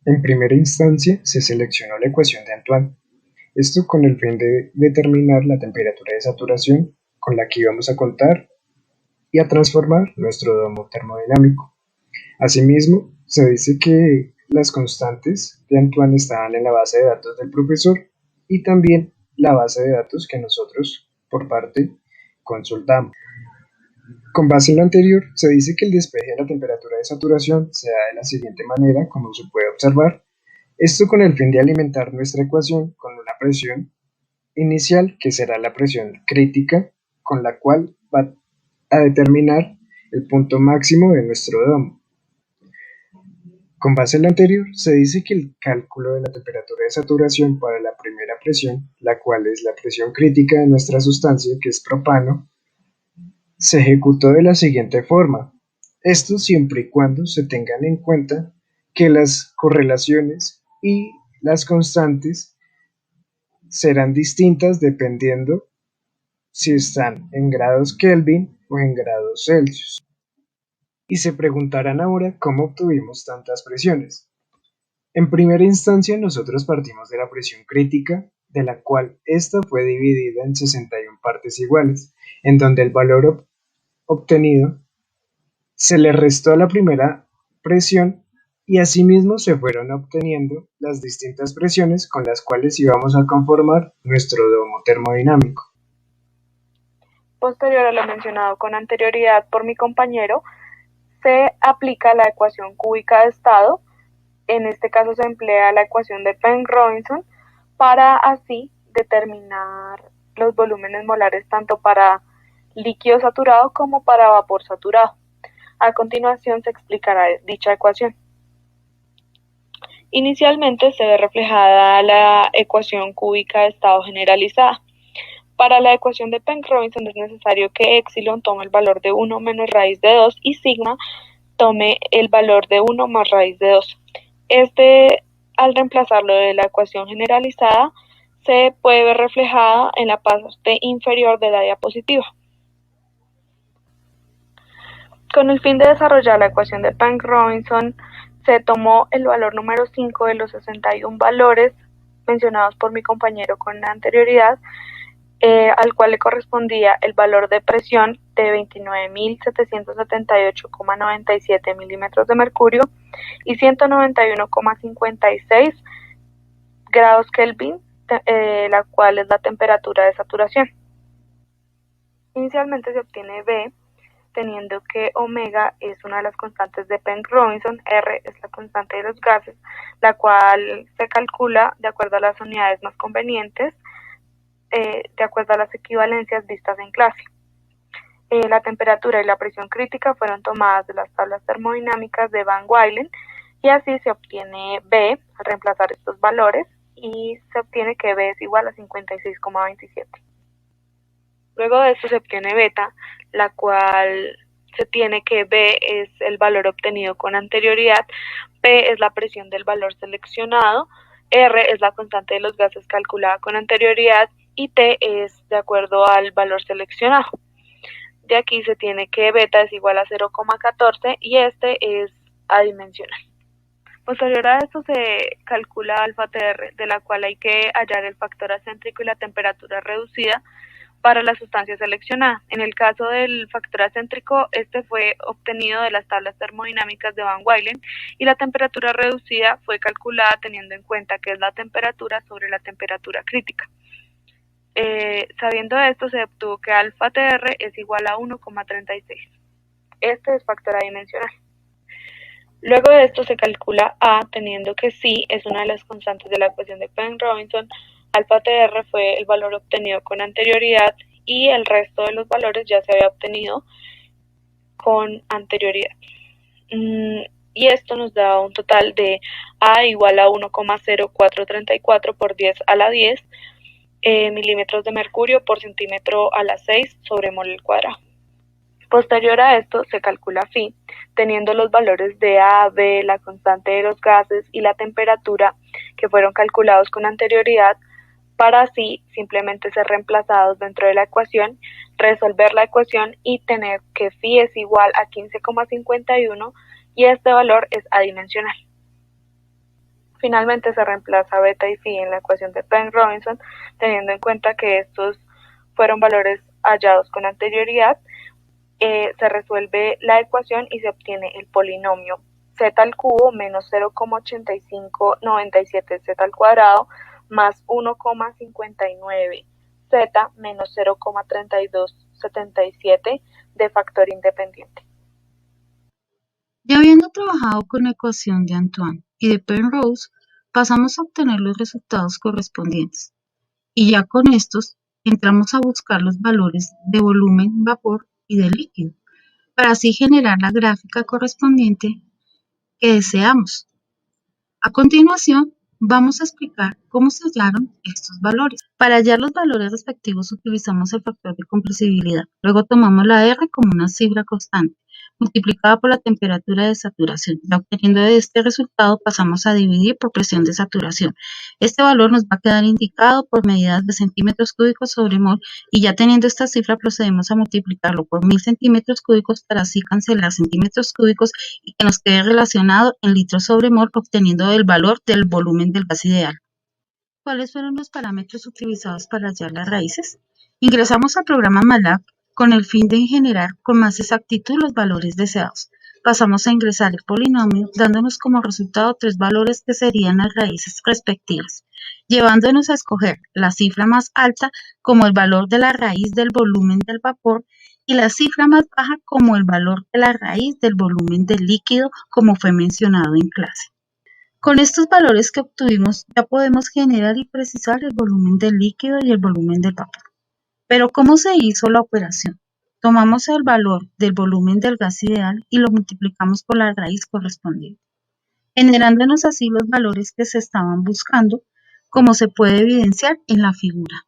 En primera instancia, se seleccionó la ecuación de Antoine, esto con el fin de determinar la temperatura de saturación con la que íbamos a contar y a transformar nuestro domo termodinámico. Asimismo, se dice que las constantes de Antoine estaban en la base de datos del profesor y también la base de datos que nosotros, por parte, consultamos. Con base en lo anterior, se dice que el despeje de la temperatura de saturación se da de la siguiente manera, como se puede observar, esto con el fin de alimentar nuestra ecuación con una presión inicial, que será la presión crítica, con la cual va a determinar el punto máximo de nuestro domo. Con base en lo anterior, se dice que el cálculo de la temperatura de saturación para la primera presión, la cual es la presión crítica de nuestra sustancia, que es propano, se ejecutó de la siguiente forma. Esto siempre y cuando se tengan en cuenta que las correlaciones y las constantes serán distintas dependiendo si están en grados Kelvin o en grados Celsius. Y se preguntarán ahora cómo obtuvimos tantas presiones. En primera instancia, nosotros partimos de la presión crítica, de la cual esta fue dividida en 61 partes iguales, en donde el valor obtenido se le restó a la primera presión y asimismo se fueron obteniendo las distintas presiones con las cuales íbamos a conformar nuestro domo termodinámico. Posterior a lo mencionado con anterioridad por mi compañero, se aplica la ecuación cúbica de estado. En este caso se emplea la ecuación de Penn-Robinson para así determinar los volúmenes molares tanto para líquido saturado como para vapor saturado. A continuación se explicará dicha ecuación. Inicialmente se ve reflejada la ecuación cúbica de estado generalizada. Para la ecuación de Penn-Robinson es necesario que epsilon tome el valor de 1 menos raíz de 2 y sigma tome el valor de 1 más raíz de 2. Al reemplazarlo de la ecuación generalizada, se puede ver reflejada en la parte inferior de la diapositiva. Con el fin de desarrollar la ecuación de Penn-Robinson, se tomó el valor número 5 de los 61 valores mencionados por mi compañero con anterioridad, al cual le correspondía el valor de presión de 29.778,97 milímetros de mercurio y 191,56 grados Kelvin, la cual es la temperatura de saturación. Inicialmente se obtiene B, teniendo que omega es una de las constantes de Penn-Robinson, R es la constante de los gases, la cual se calcula de acuerdo a las unidades más convenientes, de acuerdo a las equivalencias vistas en clase. La temperatura y la presión crítica fueron tomadas de las tablas termodinámicas de Van Weylen y así se obtiene B al reemplazar estos valores y se obtiene que B es igual a 56,27. Luego de esto se obtiene beta, la cual se tiene que B es el valor obtenido con anterioridad, P es la presión del valor seleccionado, R es la constante de los gases calculada con anterioridad y T es de acuerdo al valor seleccionado. De aquí se tiene que beta es igual a 0,14 y este es adimensional. Posterior a esto se calcula alfa TR, de la cual hay que hallar el factor acéntrico y la temperatura reducida para la sustancia seleccionada. En el caso del factor acéntrico, este fue obtenido de las tablas termodinámicas de Van Weylen y la temperatura reducida fue calculada teniendo en cuenta que es la temperatura sobre la temperatura crítica. Sabiendo esto, se obtuvo que alfa TR es igual a 1,36. Este es factor adimensional. Luego de esto se calcula A, teniendo que psi es una de las constantes de la ecuación de Penn-Robinson, alfa TR fue el valor obtenido con anterioridad y el resto de los valores ya se había obtenido con anterioridad. Y esto nos da un total de A igual a 1,0434 por 10 a la 10 milímetros de mercurio por centímetro a la 6 sobre mol al cuadrado. Posterior a esto se calcula phi, teniendo los valores de A, B, la constante de los gases y la temperatura que fueron calculados con anterioridad, para así simplemente ser reemplazados dentro de la ecuación, resolver la ecuación y tener que phi es igual a 15,51 y este valor es adimensional. Finalmente se reemplaza beta y phi en la ecuación de Penn-Robinson, teniendo en cuenta que estos fueron valores hallados con anterioridad. Se resuelve la ecuación y se obtiene el polinomio z al cubo menos 0,8597 z al cuadrado más 1,59 z menos 0,3277 de factor independiente. Ya habiendo trabajado con la ecuación de Antoine y de Penrose, pasamos a obtener los resultados correspondientes. Y ya con estos, entramos a buscar los valores de volumen, vapor y de líquido, para así generar la gráfica correspondiente que deseamos. A continuación, vamos a explicar cómo se hallaron estos valores. Para hallar los valores respectivos utilizamos el factor de compresibilidad. Luego tomamos la R como una cifra constante, multiplicada por la temperatura de saturación. Ya obteniendo este resultado, pasamos a dividir por presión de saturación. Este valor nos va a quedar indicado por medidas de centímetros cúbicos sobre mol, y ya teniendo esta cifra procedemos a multiplicarlo por 1000 centímetros cúbicos para así cancelar centímetros cúbicos y que nos quede relacionado en litros sobre mol, obteniendo el valor del volumen del gas ideal. ¿Cuáles fueron los parámetros utilizados para hallar las raíces? Ingresamos al programa MATLAB con el fin de generar con más exactitud los valores deseados. Pasamos a ingresar el polinomio, dándonos como resultado tres valores que serían las raíces respectivas, llevándonos a escoger la cifra más alta como el valor de la raíz del volumen del vapor y la cifra más baja como el valor de la raíz del volumen del líquido, como fue mencionado en clase. Con estos valores que obtuvimos ya podemos generar y precisar el volumen del líquido y el volumen del vapor. Pero ¿cómo se hizo la operación? Tomamos el valor del volumen del gas ideal y lo multiplicamos por la raíz correspondiente, generándonos así los valores que se estaban buscando, como se puede evidenciar en la figura.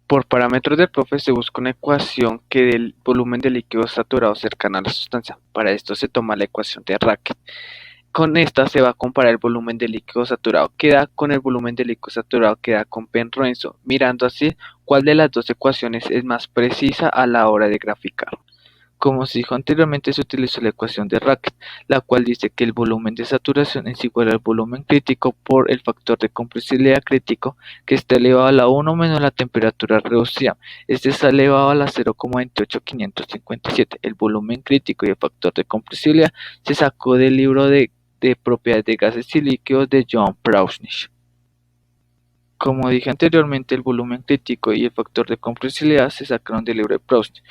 Por parámetros del profe se busca una ecuación que dé el volumen de líquido saturado cercano a la sustancia. Para esto se toma la ecuación de Racket. Con esta se va a comparar el volumen de líquido saturado que da con el volumen de líquido saturado que da con Penrose, mirando así cuál de las dos ecuaciones es más precisa a la hora de graficar. Como se dijo anteriormente, se utilizó la ecuación de Racket, la cual dice que el volumen de saturación es igual al volumen crítico por el factor de compresibilidad crítico, que está elevado a la 1 menos la temperatura reducida. Este está elevado a la 0,28557. El volumen crítico y el factor de compresibilidad se sacó del libro de propiedades de gases y líquidos de John Prausnich. Como dije anteriormente, el volumen crítico y el factor de compresibilidad se sacaron del libro de Prausnich.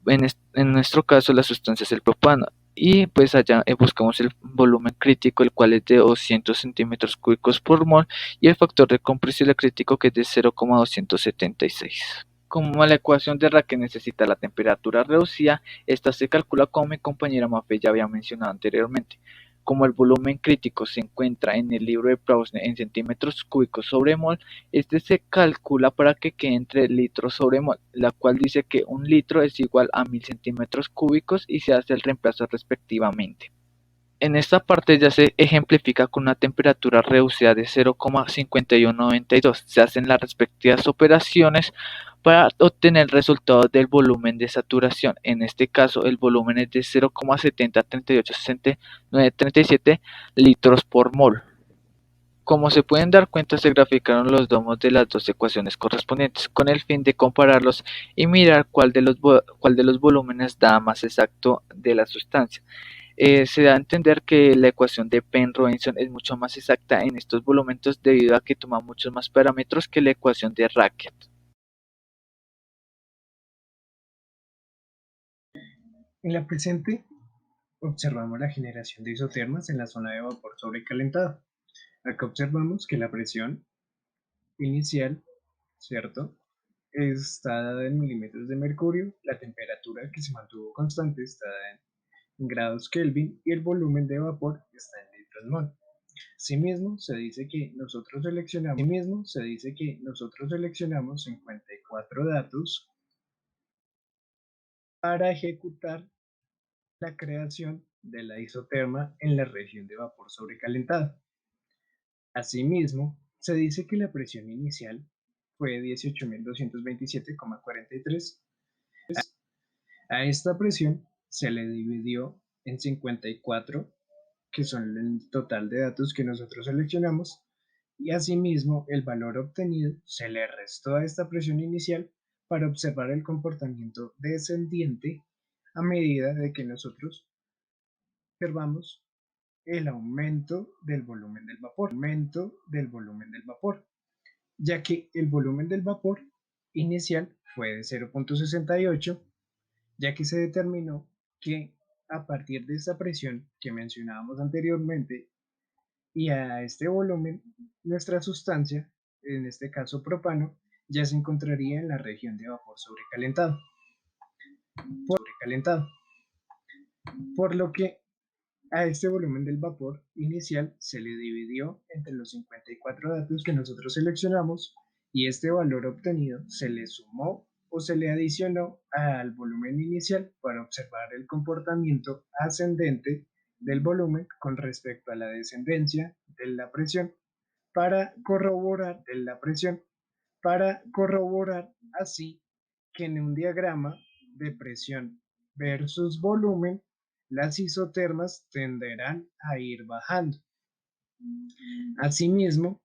En nuestro caso la sustancia es el propano y pues allá buscamos el volumen crítico, el cual es de 200 centímetros cúbicos por mol, y el factor de compresión crítico, que es de 0,276. Como la ecuación de Racket necesita la temperatura reducida, esta se calcula como mi compañera Mafe ya había mencionado anteriormente. Como el volumen crítico se encuentra en el libro de Prausnich en centímetros cúbicos sobre mol, este se calcula para que quede entre litros sobre mol, la cual dice que un litro es igual a 1000 centímetros cúbicos y se hace el reemplazo respectivamente. En esta parte ya se ejemplifica con una temperatura reducida de 0,5192. Se hacen las respectivas operaciones para obtener el resultado del volumen de saturación. En este caso, el volumen es de 0,70386937 litros por mol. Como se pueden dar cuenta, se graficaron los domos de las dos ecuaciones correspondientes con el fin de compararlos y mirar cuál de los volúmenes da más exacto de la sustancia. Se da a entender que la ecuación de Penn-Robinson es mucho más exacta en estos volúmenes debido a que toma muchos más parámetros que la ecuación de Racket. En la presente, observamos la generación de isotermas en la zona de vapor sobrecalentado. Acá observamos que la presión inicial, ¿cierto?, está dada en milímetros de mercurio, la temperatura que se mantuvo constante está dada en grados Kelvin y el volumen de vapor está en litros mol. Asimismo, se dice que nosotros seleccionamos 54 datos para ejecutar la creación de la isoterma en la región de vapor sobrecalentado. Asimismo, se dice que la presión inicial fue 18.227,43. A esta presión se le dividió en 54, que son el total de datos que nosotros seleccionamos, y asimismo el valor obtenido se le restó a esta presión inicial para observar el comportamiento descendiente a medida de que nosotros observamos el aumento del volumen del vapor, ya que el volumen del vapor inicial fue de 0.68, ya que se determinó que a partir de esta presión que mencionábamos anteriormente y a este volumen, nuestra sustancia, en este caso propano, ya se encontraría en la región de vapor sobrecalentado, por lo que a este volumen del vapor inicial se le dividió entre los 54 datos que nosotros seleccionamos, y este valor obtenido se le sumó o se le adicionó al volumen inicial para observar el comportamiento ascendente del volumen con respecto a la descendencia de la presión para corroborar así que en un diagrama de presión versus volumen, las isotermas tenderán a ir bajando. Asimismo,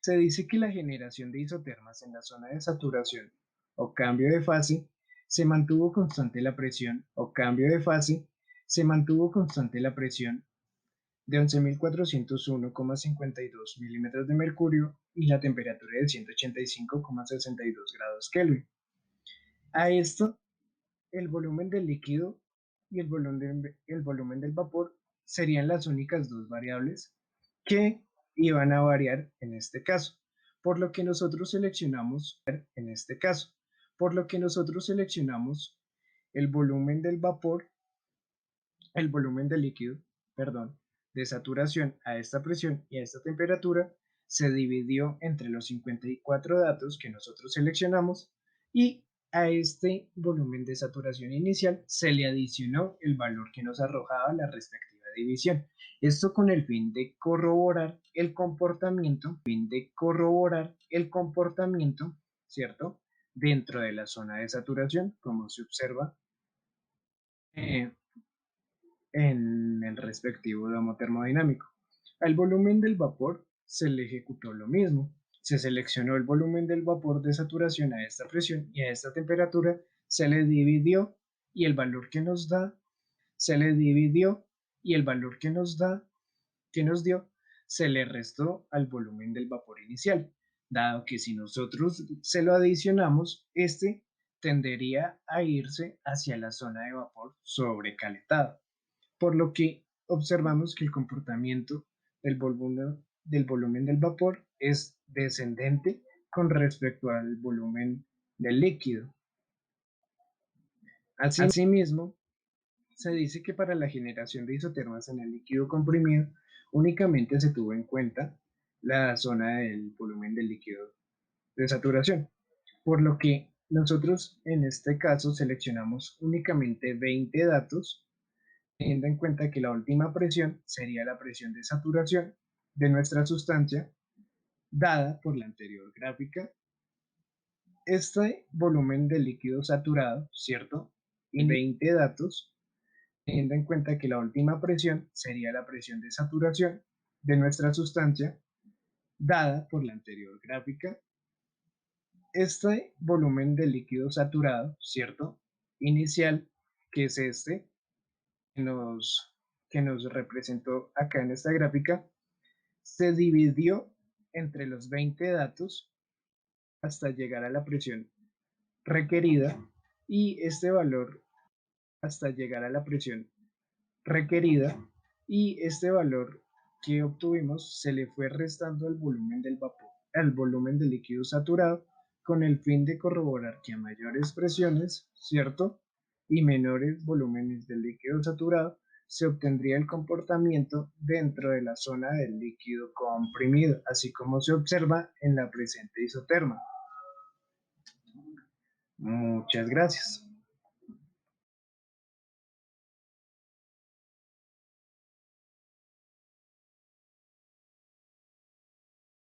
se dice que la generación de isotermas en la zona de saturación o cambio de fase se mantuvo constante la presión de 11.401,52 milímetros de mercurio y la temperatura de 185,62 grados Kelvin. A esto, el volumen del líquido y el volumen del vapor serían las únicas dos variables que iban a variar en este caso, por lo que nosotros seleccionamos el volumen del vapor, el volumen del líquido, perdón, de saturación a esta presión y a esta temperatura se dividió entre los 54 datos que nosotros seleccionamos, y a este volumen de saturación inicial se le adicionó el valor que nos arrojaba la respectiva división. Esto con el fin de corroborar el comportamiento, ¿cierto? Dentro de la zona de saturación, como se observa en el respectivo domo termodinámico. Al volumen del vapor se le ejecutó lo mismo. Se seleccionó el volumen del vapor de saturación a esta presión y a esta temperatura, se le dividió y el valor que nos dio, se le restó al volumen del vapor inicial, dado que si nosotros se lo adicionamos, este tendería a irse hacia la zona de vapor sobrecalentado, por lo que observamos que el comportamiento del volumen del vapor es descendente con respecto al volumen del líquido. Asimismo, se dice que para la generación de isotermas en el líquido comprimido únicamente se tuvo en cuenta la zona del volumen del líquido de saturación, por lo que nosotros en este caso seleccionamos únicamente 20 datos, teniendo en cuenta que la última presión sería la presión de saturación de nuestra sustancia, dada por la anterior gráfica. Este volumen de líquido saturado, ¿cierto? Y 20 datos, teniendo en cuenta que la última presión sería la presión de saturación de nuestra sustancia, dada por la anterior gráfica. Este volumen de líquido saturado, ¿cierto? Inicial, que es este, que nos representó acá en esta gráfica, se dividió entre los 20 datos hasta llegar a la presión requerida, y este valor que obtuvimos se le fue restando al volumen del vapor, al volumen del líquido saturado, con el fin de corroborar que a mayores presiones, ¿cierto? Y menores volúmenes del líquido saturado, se obtendría el comportamiento dentro de la zona del líquido comprimido, así como se observa en la presente isoterma. Muchas gracias.